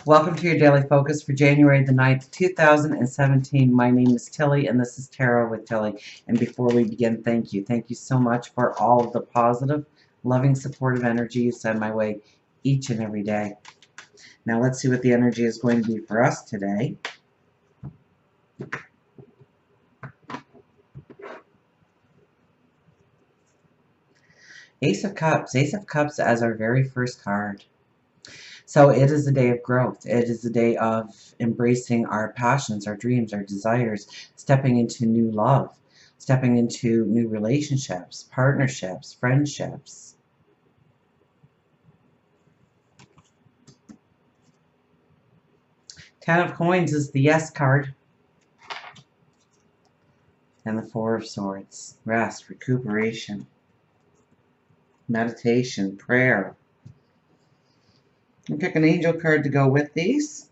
Welcome to your daily focus for January the 9th, 2017. My name is Tilly, and this is Tarot with Tilly. And before we begin, thank you. Thank you so much for all of the positive, loving, supportive energy you send my way each and every day. Now let's see what the energy is going to be for us today. Ace of Cups. Ace of Cups as our very first card. So it is a day of growth. It is a day of embracing our passions, our dreams, our desires, stepping into new love, stepping into new relationships, partnerships, friendships. Ten of Coins is the Yes card. And the Four of Swords. Rest, recuperation, meditation, prayer. And pick an angel card to go with these.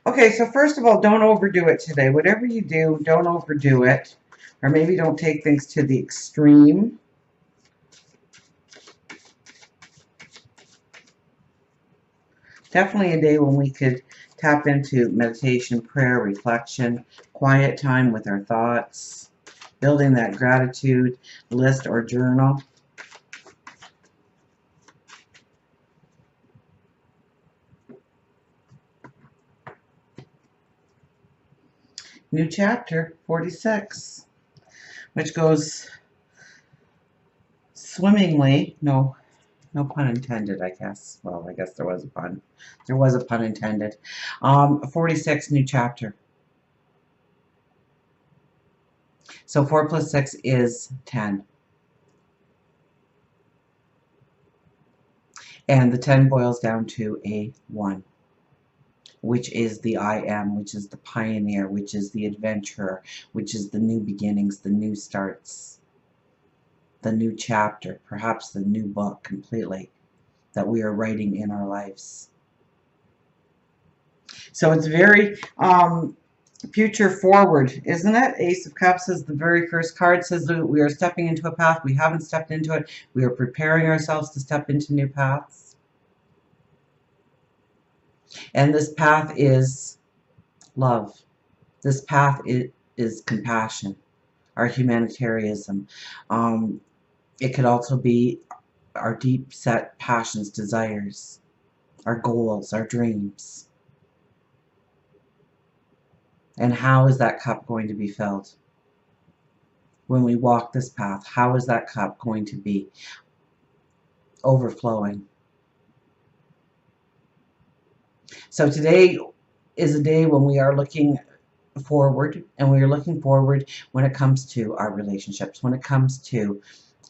Okay, so first of all, don't overdo it today. Whatever you do, don't overdo it. Or maybe don't take things to the extreme. Definitely a day when we could tap into meditation, prayer, reflection, quiet time with our thoughts, building that gratitude list or journal. New chapter 46, which goes swimmingly. No pun intended, I guess. Well, I guess there was a pun. There was a pun intended. 46, new chapter. So 4 plus 6 is 10. And the 10 boils down to a 1, which is the I am, which is the pioneer, which is the adventurer, which is the new beginnings, the new starts, the new chapter, perhaps the new book completely that we are writing in our lives. So it's very future forward, isn't it? Ace of Cups is the very first card, says that we are stepping into a path. We haven't stepped into it. We are preparing ourselves to step into new paths. And this path is love. This path is compassion, our humanitarianism. It could also be our deep set passions, desires, our goals, our dreams. And how is that cup going to be filled? When we walk this path, how is that cup going to be overflowing? So today is a day when we are looking forward, and we are looking forward when it comes to our relationships, when it comes to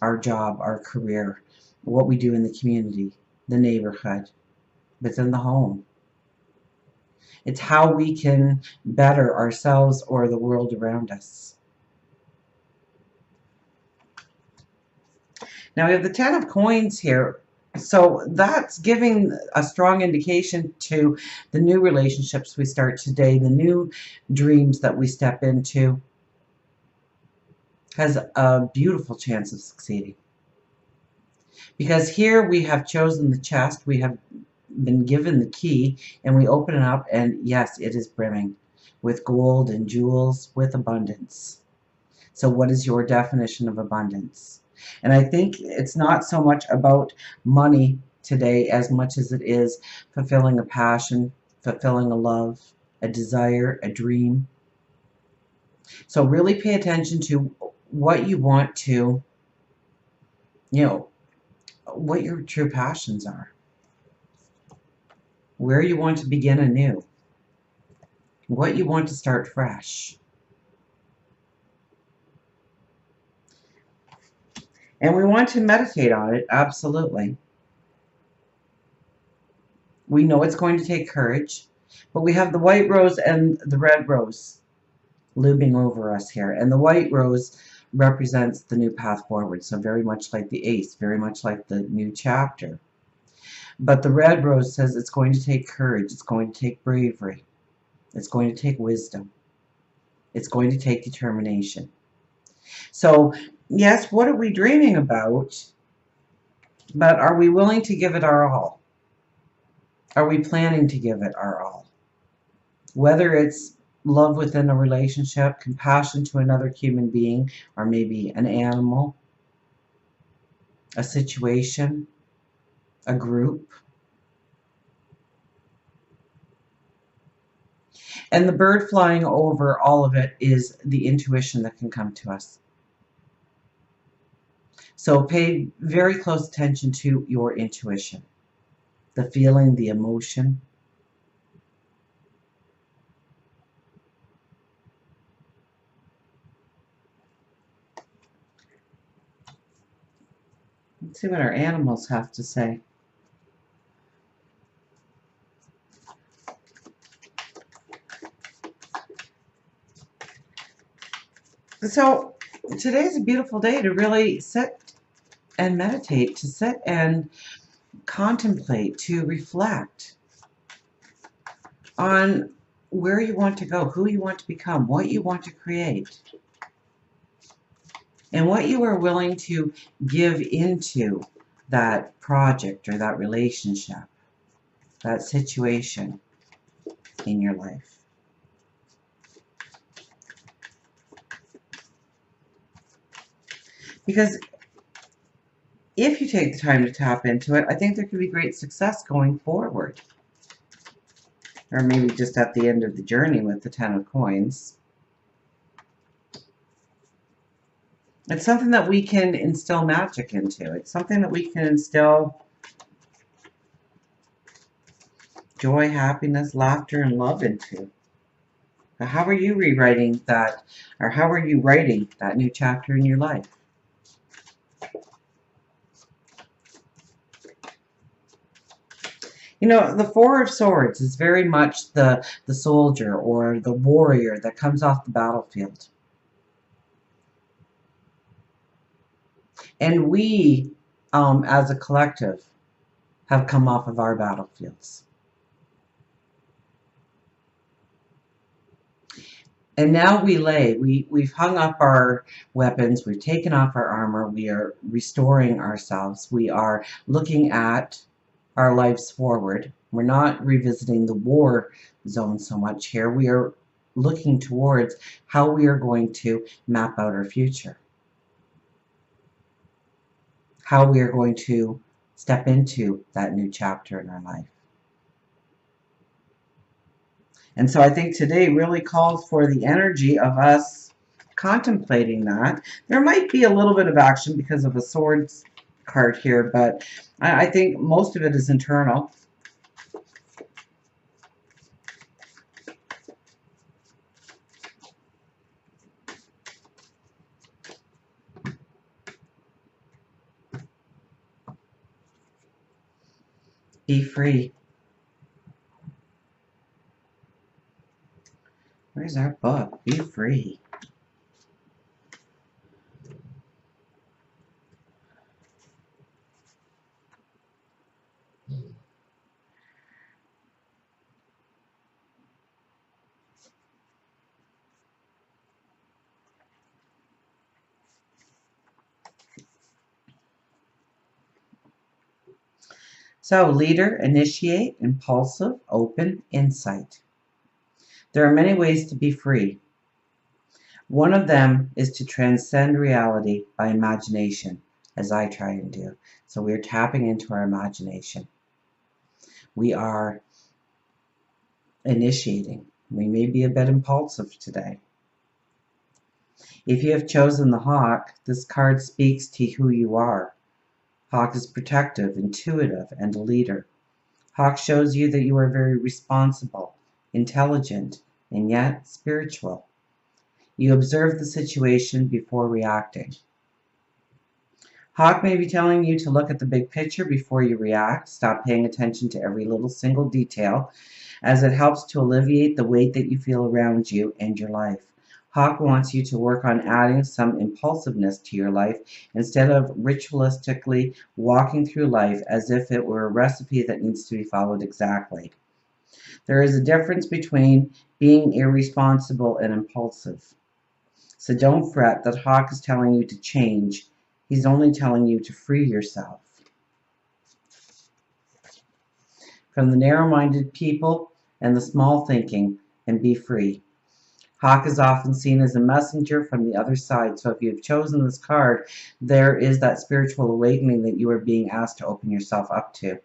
our job, our career, what we do in the community, the neighborhood, within the home. It's how we can better ourselves or the world around us. Now we have the 10 of Coins here. So that's giving a strong indication to the new relationships we start today, the new dreams that we step into, has a beautiful chance of succeeding. Because here we have chosen the chest, we have been given the key, and we open it up, and yes, it is brimming with gold and jewels, with abundance. So what is your definition of abundance? And I think it's not so much about money today as much as it is fulfilling a passion, fulfilling a love, a desire, a dream. So really pay attention to what you want to, what your true passions are, where you want to begin anew, what you want to start fresh. And we want to meditate on it, absolutely. We know it's going to take courage, but we have the white rose and the red rose looming over us here. And the white rose represents the new path forward, so very much like the ace, very much like the new chapter. But the red rose says it's going to take courage, it's going to take bravery, it's going to take wisdom, it's going to take determination. So, yes, what are we dreaming about? But are we willing to give it our all? Are we planning to give it our all? Whether it's love within a relationship, compassion to another human being, or maybe an animal, a situation, a group. And the bird flying over all of it is the intuition that can come to us. So pay very close attention to your intuition, the feeling, the emotion. Let's see what our animals have to say. So today's a beautiful day to really sit and meditate, to sit and contemplate, to reflect on where you want to go, who you want to become, what you want to create, and what you are willing to give into that project or that relationship, that situation in your life. Because if you take the time to tap into it, I think there could be great success going forward. Or maybe just at the end of the journey with the 10 of coins. It's something that we can instill magic into. It's something that we can instill joy, happiness, laughter, and love into. But how are you rewriting that, or how are you writing that new chapter in your life? You know, the Four of Swords is very much the soldier or the warrior that comes off the battlefield. And we, as a collective, have come off of our battlefields. And now we've hung up our weapons, we've taken off our armor, we are restoring ourselves, we are looking at our lives forward. We're not revisiting the war zone so much here. We are looking towards how we are going to map out our future. How we are going to step into that new chapter in our life. And so I think today really calls for the energy of us contemplating that. There might be a little bit of action because of a swords card here, but I think most of it is internal. Be free. Where's our book? Be free. So, leader, initiate, impulsive, open, insight. There are many ways to be free. One of them is to transcend reality by imagination, as I try and do. So we're tapping into our imagination. We are initiating. We may be a bit impulsive today. If you have chosen the Hawk, this card speaks to who you are. Hawk is protective, intuitive, and a leader. Hawk shows you that you are very responsible, intelligent, and yet spiritual. You observe the situation before reacting. Hawk may be telling you to look at the big picture before you react. Stop paying attention to every little single detail, as it helps to alleviate the weight that you feel around you and your life. Hawk wants you to work on adding some impulsiveness to your life instead of ritualistically walking through life as if it were a recipe that needs to be followed exactly. There is a difference between being irresponsible and impulsive. So don't fret that Hawk is telling you to change. He's only telling you to free yourself from the narrow-minded people and the small thinking, and be free. Hawk is often seen as a messenger from the other side. So if you've chosen this card, there is that spiritual awakening that you are being asked to open yourself up to.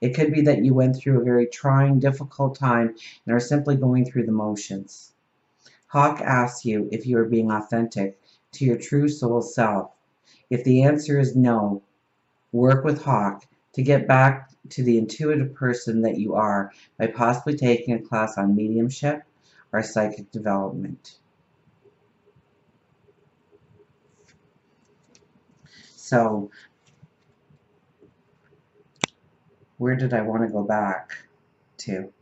It could be that you went through a very trying, difficult time and are simply going through the motions. Hawk asks you if you are being authentic to your true soul self. If the answer is no, work with Hawk to get back to the intuitive person that you are by possibly taking a class on mediumship or psychic development. So, where did I want to go back to?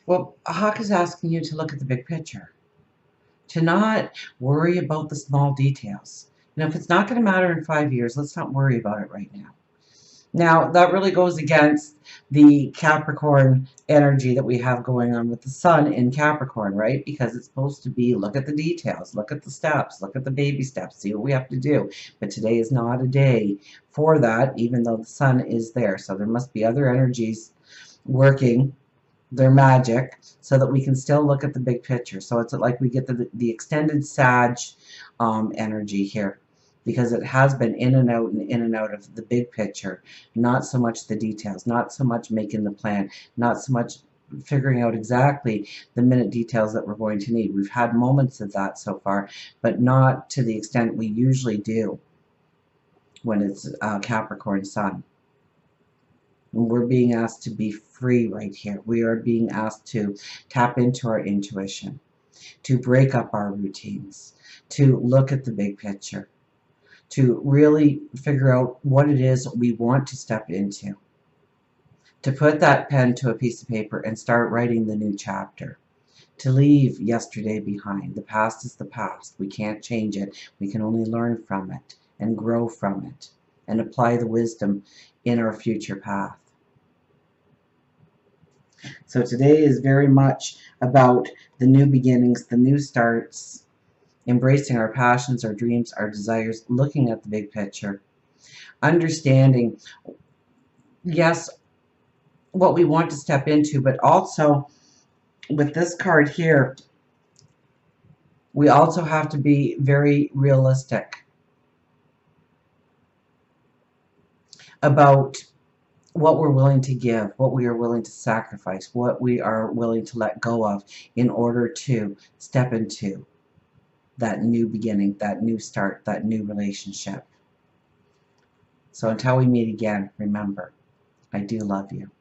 Well, Hawk is asking you to look at the big picture, to not worry about the small details. If it's not going to matter in 5 years, let's not worry about it right now. Now, that really goes against the Capricorn energy that we have going on with the sun in Capricorn, right? Because it's supposed to be look at the details, look at the steps, look at the baby steps, see what we have to do. But today is not a day for that, even though the sun is there. So there must be other energies working their magic so that we can still look at the big picture. So it's like we get the extended Sag energy here, because it has been in and out of the big picture, not so much the details, not so much making the plan, not so much figuring out exactly the minute details that we're going to need. We've had moments of that so far, but not to the extent we usually do when it's Capricorn sun. And we're being asked to be free right here. We are being asked to tap into our intuition, to break up our routines, to look at the big picture, to really figure out what it is we want to step into, to put that pen to a piece of paper and start writing the new chapter, to leave yesterday behind. The past is the past. We can't change it. We can only learn from it and grow from it and apply the wisdom in our future path. So today is very much about the new beginnings, the new starts, embracing our passions, our dreams, our desires, looking at the big picture, understanding, yes, what we want to step into, but also with this card here, we also have to be very realistic about what we're willing to give, what we are willing to sacrifice, what we are willing to let go of in order to step into that new beginning, that new start, that new relationship. So until we meet again, remember, I do love you.